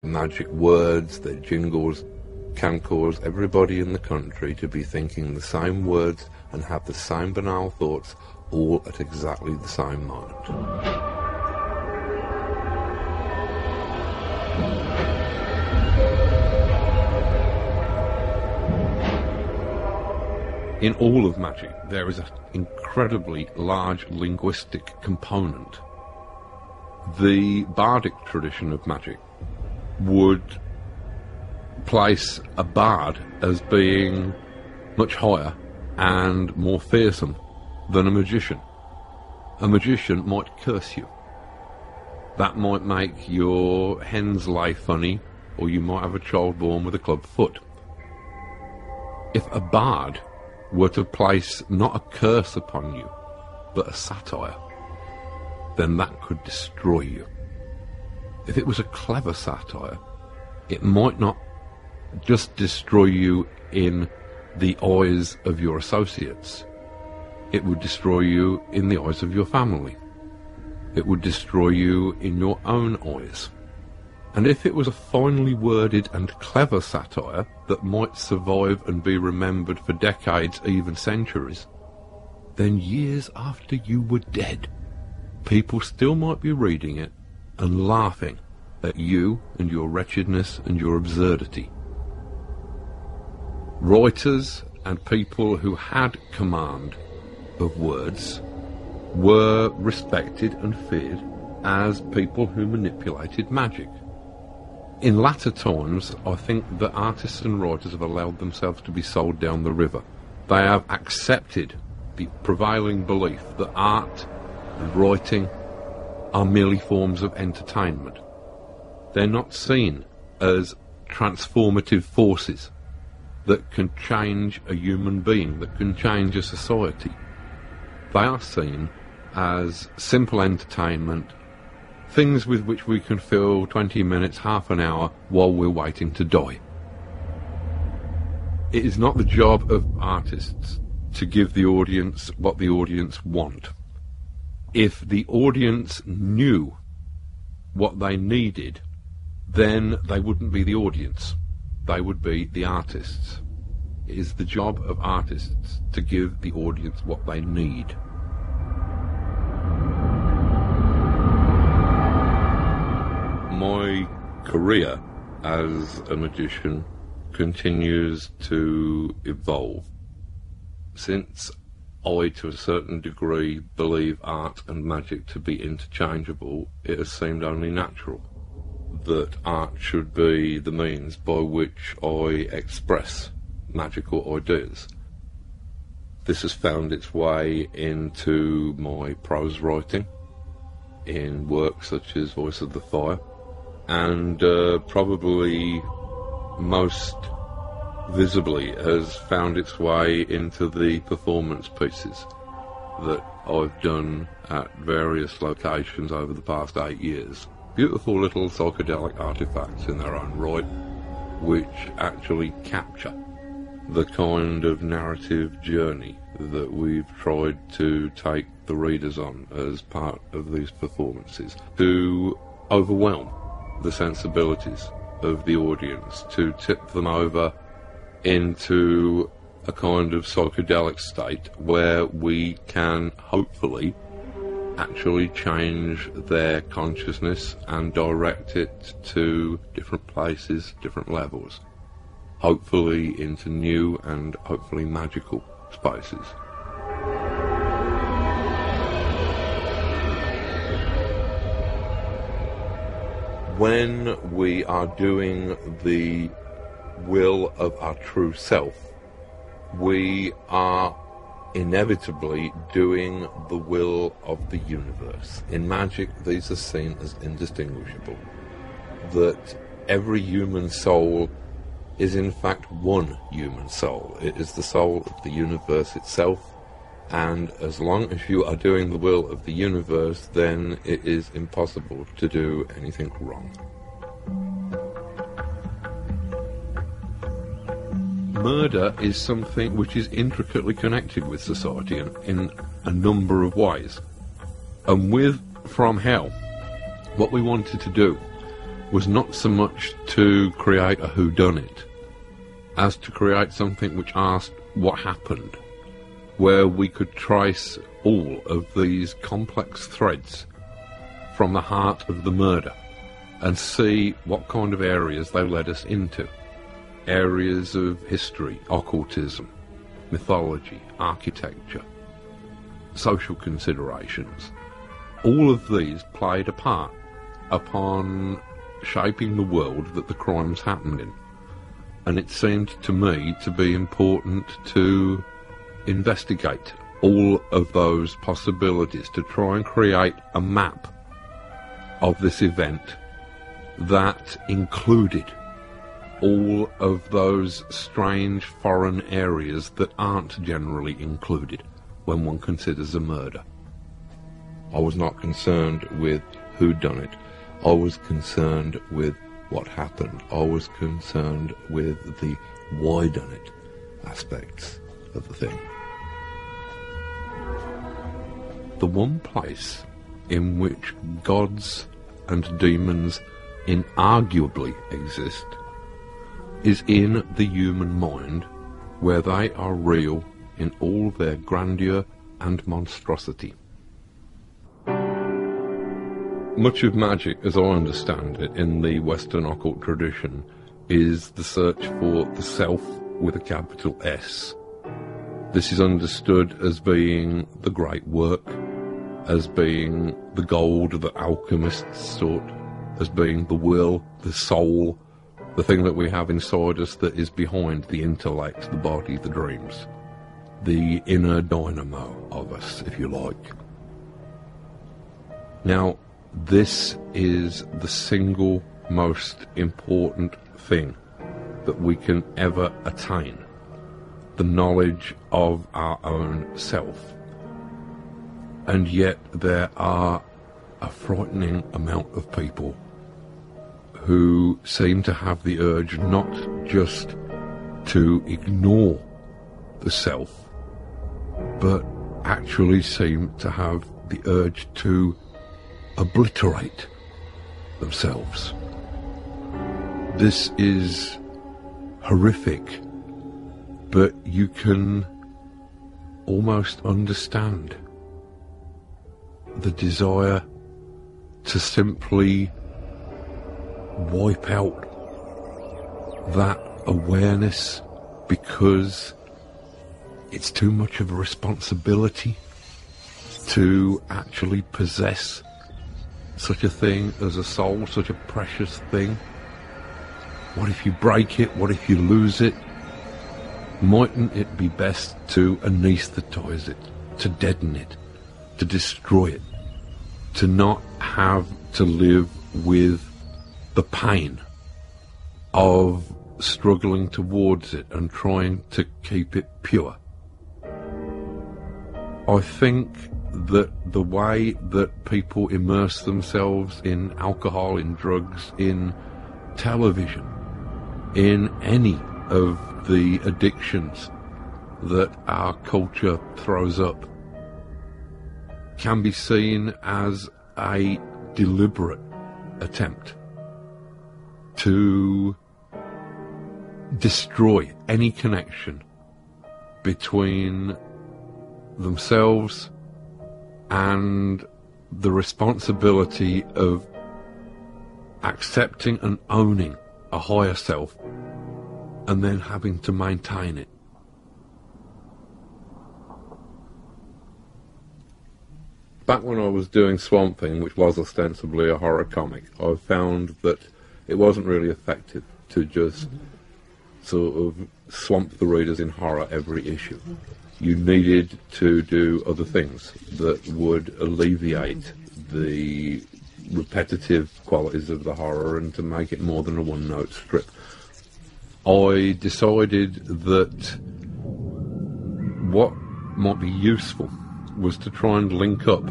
magic words, their jingles, can cause everybody in the country to be thinking the same words and have the same banal thoughts all at exactly the same moment. In all of magic, there is an incredibly large linguistic component. The bardic tradition of magic would place a bard as being much higher and more fearsome than a magician. A magician might curse you. That might make your hens lay funny, or you might have a child born with a club foot. If a bard were to place not a curse upon you, but a satire, then that could destroy you. If it was a clever satire, it might not just destroy you in the eyes of your associates. It would destroy you in the eyes of your family. It would destroy you in your own eyes. And if it was a finely worded and clever satire that might survive and be remembered for decades, even centuries, then years after you were dead, people still might be reading it and laughing at you and your wretchedness and your absurdity. Writers and people who had command of words were respected and feared as people who manipulated magic. In latter times, I think that artists and writers have allowed themselves to be sold down the river. They have accepted the prevailing belief that art and writing are merely forms of entertainment. They're not seen as transformative forces that can change a human being, that can change a society. They are seen as simple entertainment, things with which we can fill 20 minutes, half an hour while we're waiting to die. It is not the job of artists to give the audience what the audience want. If the audience knew what they needed, then they wouldn't be the audience. They would be the artists. It is the job of artists to give the audience what they need. My career as a magician continues to evolve. Since I, to a certain degree, believe art and magic to be interchangeable, it has seemed only natural that art should be the means by which I express magical ideas. This has found its way into my prose writing, in works such as Voice of the Fire, and probably most visibly has found its way into the performance pieces that I've done at various locations over the past 8 years. Beautiful little psychedelic artifacts in their own right, which actually capture the kind of narrative journey that we've tried to take the readers on as part of these performances, to overwhelm the sensibilities of the audience, to tip them over into a kind of psychedelic state where we can hopefully actually change their consciousness and direct it to different places, different levels, hopefully into new and hopefully magical spaces. When we are doing the will of our true self, we are inevitably doing the will of the universe. In magic, these are seen as indistinguishable. That every human soul is in fact one human soul. It is the soul of the universe itself, and as long as you are doing the will of the universe, then it is impossible to do anything wrong. Murder is something which is intricately connected with society in a number of ways. And with From Hell, what we wanted to do was not so much to create a whodunit as to create something which asked what happened, where we could trace all of these complex threads from the heart of the murder and see what kind of areas they led us into. Areas of history, occultism, mythology, architecture, social considerations. All of these played a part upon shaping the world that the crimes happened in. And it seemed to me to be important to investigate all of those possibilities, to try and create a map of this event that included all of those strange foreign areas that aren't generally included when one considers a murder. I was not concerned with who done it. I was concerned with what happened. I was concerned with the why done it aspects of the thing. The one place in which gods and demons inarguably exist is in the human mind, where they are real in all their grandeur and monstrosity. Much of magic, as I understand it, in the Western occult tradition, is the search for the self with a capital S. This is understood as being the great work, as being the gold that alchemists sought, as being the will, the soul, the thing that we have inside us that is behind the intellect, the body, the dreams. The inner dynamo of us, if you like. Now, this is the single most important thing that we can ever attain, the knowledge of our own self. And yet there are a frightening amount of people who seem to have the urge not just to ignore the self, but actually seem to have the urge to obliterate themselves. This is horrific, but you can almost understand the desire to simply wipe out that awareness because it's too much of a responsibility to actually possess such a thing as a soul, such a precious thing. What if you break it? What if you lose it? Mightn't it be best to anaesthetize it, to deaden it, to destroy it, to not have to live with the pain of struggling towards it and trying to keep it pure? I think that the way that people immerse themselves in alcohol, in drugs, in television, in any of the addictions that our culture throws up can be seen as a deliberate attempt to destroy any connection between themselves and the responsibility of accepting and owning a higher self and then having to maintain it. Back when I was doing Swamp Thing, which was ostensibly a horror comic, I found that it wasn't really effective to just sort of swamp the readers in horror every issue. You needed to do other things that would alleviate the repetitive qualities of the horror and to make it more than a one-note strip. I decided that what might be useful was to try and link up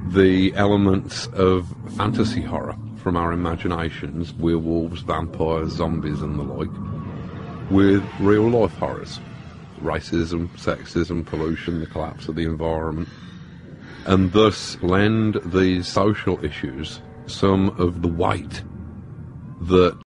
the elements of fantasy horror from our imaginations, werewolves, vampires, zombies and the like, with real-life horrors. Racism, sexism, pollution, the collapse of the environment, and thus lend these social issues some of the weight that